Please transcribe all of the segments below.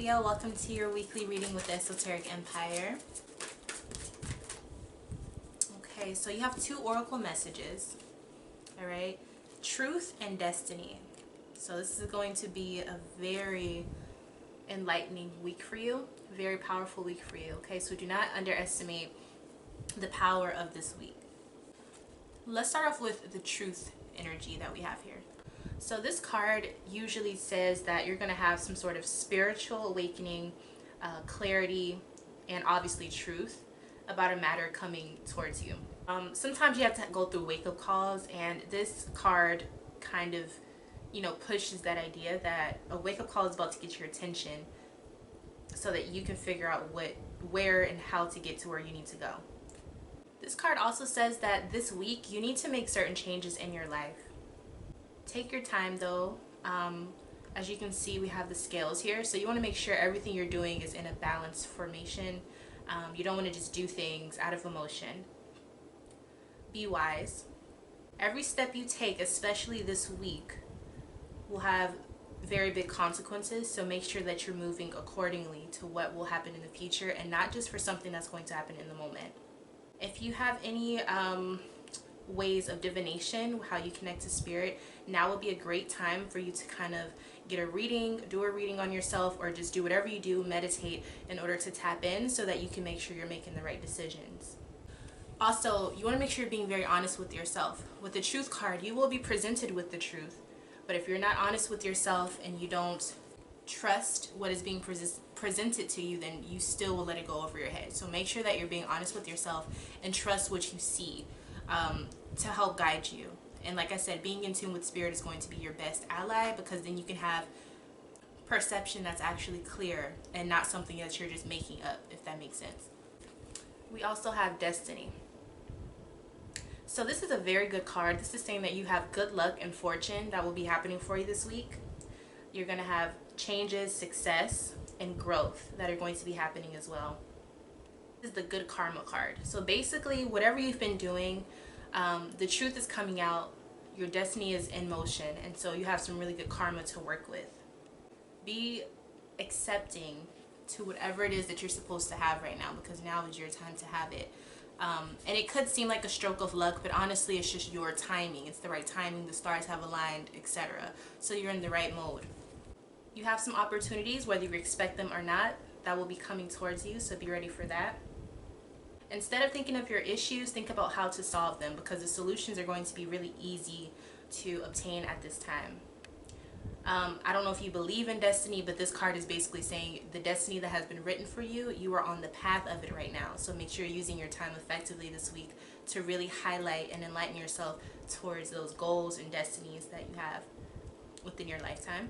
Scorpio. Welcome to your weekly reading with the Esoteric Empire. Okay, so you have two oracle messages. All right, truth and destiny. So this is going to be a very enlightening week for you, very powerful week for you. Okay, so do not underestimate the power of this week. Let's start off with the truth energy that we have here. So this card usually says that you're going to have some sort of spiritual awakening, clarity, and obviously truth about a matter coming towards you. Sometimes you have to go through wake-up calls, and this card kind of, pushes that idea that a wake-up call is about to get your attention so that you can figure out where and how to get to where you need to go. This card also says that this week you need to make certain changes in your life. Take your time though. As you can see, we have the scales here, so you want to make sure everything you're doing is in a balanced formation. You don't want to just do things out of emotion. Be wise. Every step you take, especially this week, will have very big consequences, so make sure that you're moving accordingly to what will happen in the future and not just for something that's going to happen in the moment. If you have any ways of divination, how you connect to spirit, now would be a great time for you to kind of get a reading, do a reading on yourself, or just do whatever you do, meditate in order to tap in so that you can make sure you're making the right decisions. Also, you want to make sure you're being very honest with yourself. With the truth card, you will be presented with the truth, but if you're not honest with yourself and you don't trust what is being presented to you, then you still will let it go over your head. So make sure that you're being honest with yourself and trust what you see to help guide you. And like I said, being in tune with spirit is going to be your best ally, because then you can have perception that's actually clear and not something that you're just making up, if that makes sense. We also have destiny. So this is a very good card. This is saying that you have good luck and fortune that will be happening for you this week. You're going to have changes, success, and growth that are going to be happening as well. This is the good karma card. So basically, whatever you've been doing, the truth is coming out, your destiny is in motion, and so you have some really good karma to work with. Be accepting to whatever it is that you're supposed to have right now, because now is your time to have it. And it could seem like a stroke of luck, but honestly it's just your timing. It's the right timing, the stars have aligned, etc. So you're in the right mode. You have some opportunities, whether you expect them or not, that will be coming towards you, so be ready for that. Instead of thinking of your issues, think about how to solve them, because the solutions are going to be really easy to obtain at this time. I don't know if you believe in destiny, but this card is basically saying the destiny that has been written for you, you are on the path of it right now. So make sure you're using your time effectively this week to really highlight and enlighten yourself towards those goals and destinies that you have within your lifetime.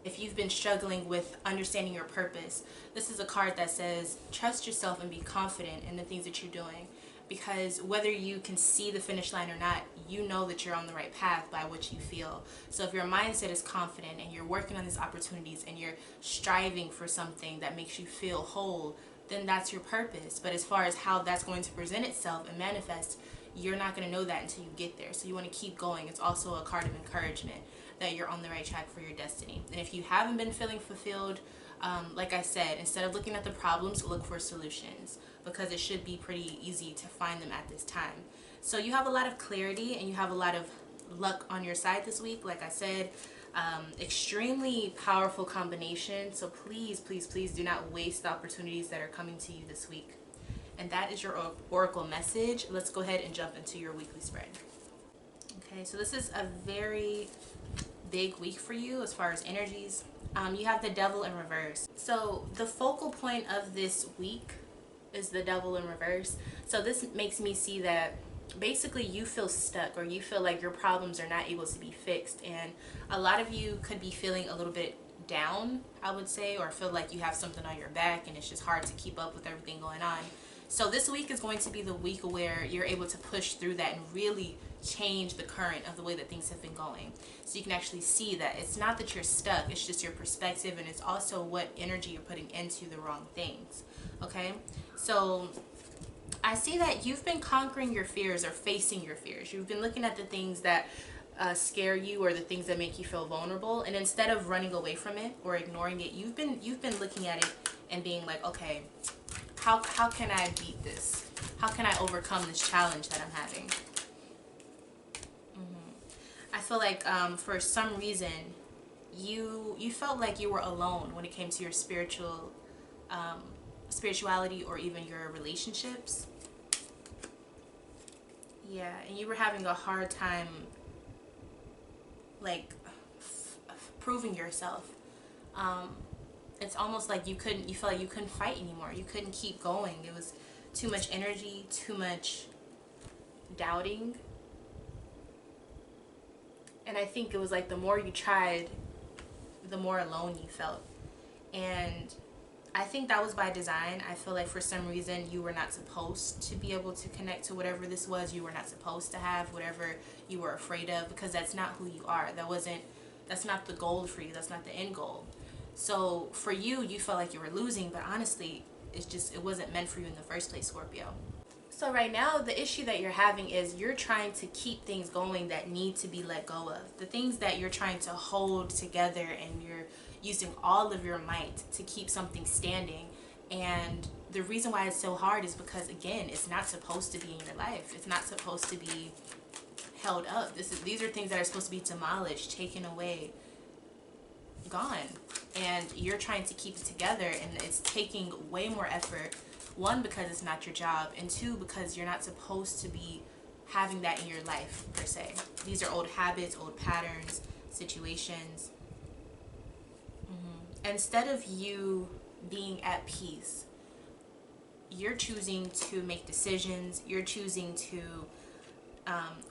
If you've been struggling with understanding your purpose, this is a card that says trust yourself and be confident in the things that you're doing, because whether you can see the finish line or not, you know that you're on the right path by what you feel. So if your mindset is confident and you're working on these opportunities and you're striving for something that makes you feel whole, then that's your purpose. But as far as how that's going to present itself and manifest, you're not going to know that until you get there. So you want to keep going. It's also a card of encouragement that you're on the right track for your destiny. And if you haven't been feeling fulfilled, like I said, instead of looking at the problems, look for solutions, because it should be pretty easy to find them at this time. So you have a lot of clarity and you have a lot of luck on your side this week. Like I said, extremely powerful combination. So please, please, please do not waste the opportunities that are coming to you this week. And that is your oracle message. Let's go ahead and jump into your weekly spread. Okay, so this is a very big week for you as far as energies. You have the devil in reverse. So the focal point of this week is the devil in reverse. So this makes me see that basically you feel stuck, or you feel like your problems are not able to be fixed, and a lot of you could be feeling a little bit down, I would say, or feel like you have something on your back and it's just hard to keep up with everything going on. So this week is going to be the week where you're able to push through that and really change the current of the way that things have been going. So you can actually see that it's not that you're stuck, it's just your perspective, and it's also what energy you're putting into the wrong things. Okay, so I see that you've been conquering your fears or facing your fears. You've been looking at the things that scare you, or the things that make you feel vulnerable. And instead of running away from it or ignoring it, you've been looking at it and being like, okay, how can I beat this? How can I overcome this challenge that I'm having? I feel like for some reason you felt like you were alone when it came to your spirituality or even your relationships. Yeah, and you were having a hard time, like, proving yourself. It's almost like you felt like you couldn't fight anymore. You couldn't keep going. It was too much energy, too much doubting. And I think it was like the more you tried, the more alone you felt. And I think that was by design. I feel like for some reason you were not supposed to be able to connect to whatever this was. You were not supposed to have whatever you were afraid of, because that's not who you are. That's not the goal for you. That's not the end goal. So for you, you felt like you were losing, but honestly, it wasn't meant for you in the first place, Scorpio. So right now, the issue that you're having is you're trying to keep things going that need to be let go of. The things that you're trying to hold together, and you're using all of your might to keep something standing. And the reason why it's so hard is because, again, it's not supposed to be in your life. It's not supposed to be held up. These are things that are supposed to be demolished, taken away, gone. And you're trying to keep it together, and it's taking way more effort. One, because it's not your job, and two, because you're not supposed to be having that in your life, per se. These are old habits, old patterns, situations. Instead of you being at peace, you're choosing to make decisions. You're choosing to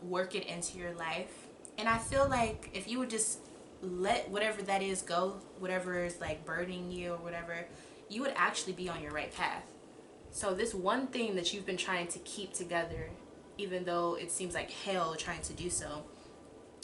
work it into your life. And I feel like if you would just let whatever that is go, whatever is like burdening you or whatever, you would actually be on your right path. So this one thing that you've been trying to keep together, even though it seems like hell trying to do so,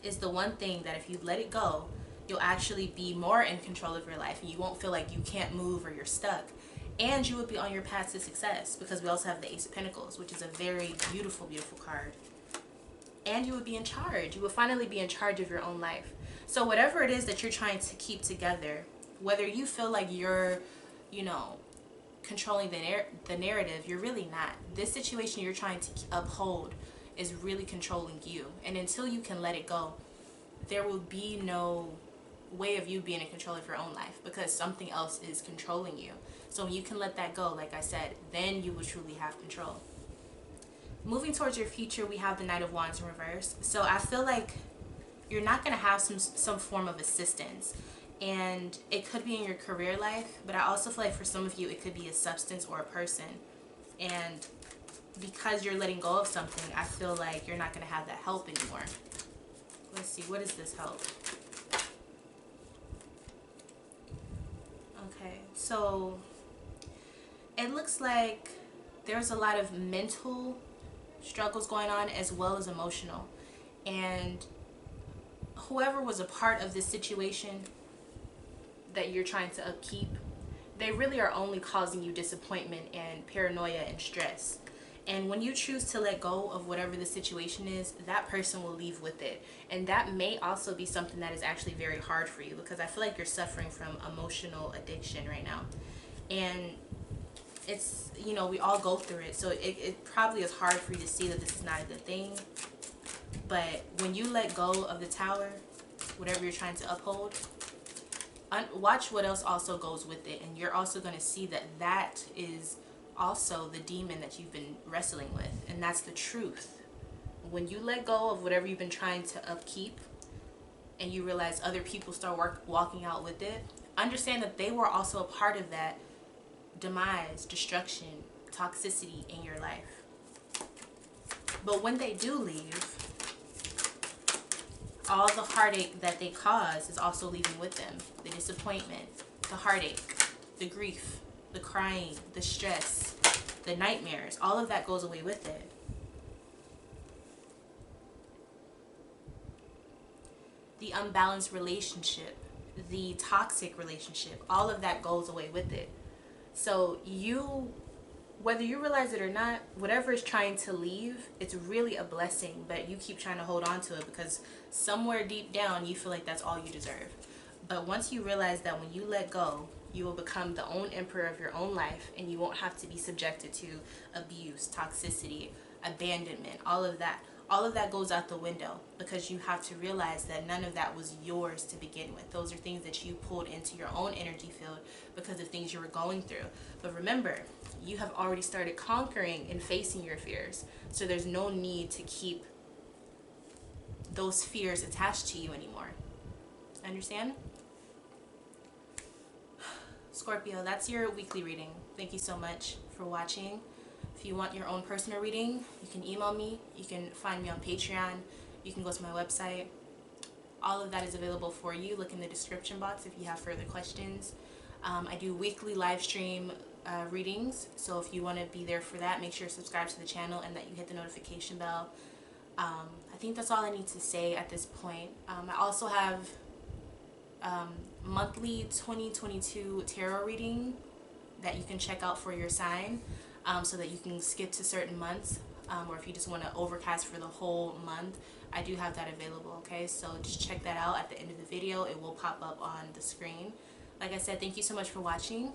is the one thing that if you let it go, you'll actually be more in control of your life, and you won't feel like you can't move or you're stuck. And you would be on your path to success, because we also have the Ace of Pentacles, which is a very beautiful, beautiful card. And you would be in charge. You would finally be in charge of your own life. So whatever it is that you're trying to keep together, whether you feel like you're, controlling the narrative, you're really not. This situation you're trying to uphold is really controlling you. And until you can let it go, there will be no way of you being in control of your own life, because something else is controlling you. So when you can let that go, like I said, then you will truly have control. Moving towards your future, we have the Knight of Wands in reverse. So I feel like you're not going to have some form of assistance. And it could be in your career life, but I also feel like for some of you, it could be a substance or a person. And because you're letting go of something, I feel like you're not going to have that help anymore. Let's see, what is this help? Okay, so it looks like there's a lot of mental struggles going on as well as emotional. And whoever was a part of this situation that you're trying to upkeep, they really are only causing you disappointment and paranoia and stress. And when you choose to let go of whatever the situation is, that person will leave with it. And that may also be something that is actually very hard for you, because I feel like you're suffering from emotional addiction right now. And it's, we all go through it. So it probably is hard for you to see that this is not a good thing. But when you let go of the tower, whatever you're trying to uphold, watch what else also goes with it. And you're also going to see that that is also the demon that you've been wrestling with. And that's the truth. When you let go of whatever you've been trying to upkeep, and you realize other people start walking out with it, understand that they were also a part of that demise, destruction, toxicity in your life. But when they do leave, all the heartache that they cause is also leaving with them. The disappointment, the heartache, the grief, the crying, the stress, the nightmares, all of that goes away with it. The unbalanced relationship, the toxic relationship, all of that goes away with it. So you whether you realize it or not, whatever is trying to leave, it's really a blessing, but you keep trying to hold on to it because somewhere deep down you feel like that's all you deserve. But once you realize that when you let go, you will become the own emperor of your own life, and you won't have to be subjected to abuse, toxicity, abandonment, all of that. All of that goes out the window because you have to realize that none of that was yours to begin with. Those are things that you pulled into your own energy field because of things you were going through. But remember, you have already started conquering and facing your fears. So there's no need to keep those fears attached to you anymore. Understand? Scorpio, that's your weekly reading. Thank you so much for watching. If you want your own personal reading, you can email me. You can find me on Patreon. You can go to my website. All of that is available for you. Look in the description box if you have further questions. I do weekly live stream readings, so if you want to be there for that, make sure to subscribe to the channel and that you hit the notification bell. I think that's all I need to say at this point. I also have monthly 2022 tarot reading that you can check out for your sign, so that you can skip to certain months, or if you just want to overcast for the whole month, I do have that available. Okay, so just check that out at the end of the video. It will pop up on the screen. Like I said, thank you so much for watching.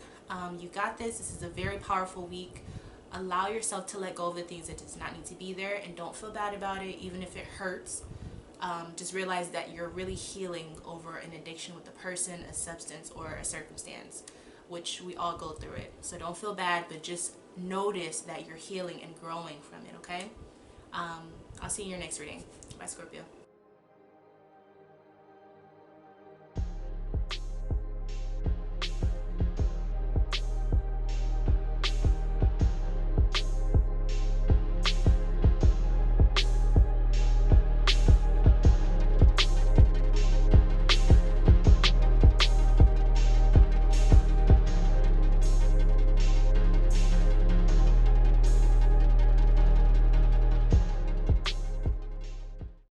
You got this. This is a very powerful week. Allow yourself to let go of the things that does not need to be there, and don't feel bad about it, even if it hurts. Just realize that you're really healing over an addiction with a person, a substance, or a circumstance, which we all go through it. So don't feel bad, but just notice that you're healing and growing from it, okay? I'll see you in your next reading. Bye, Scorpio.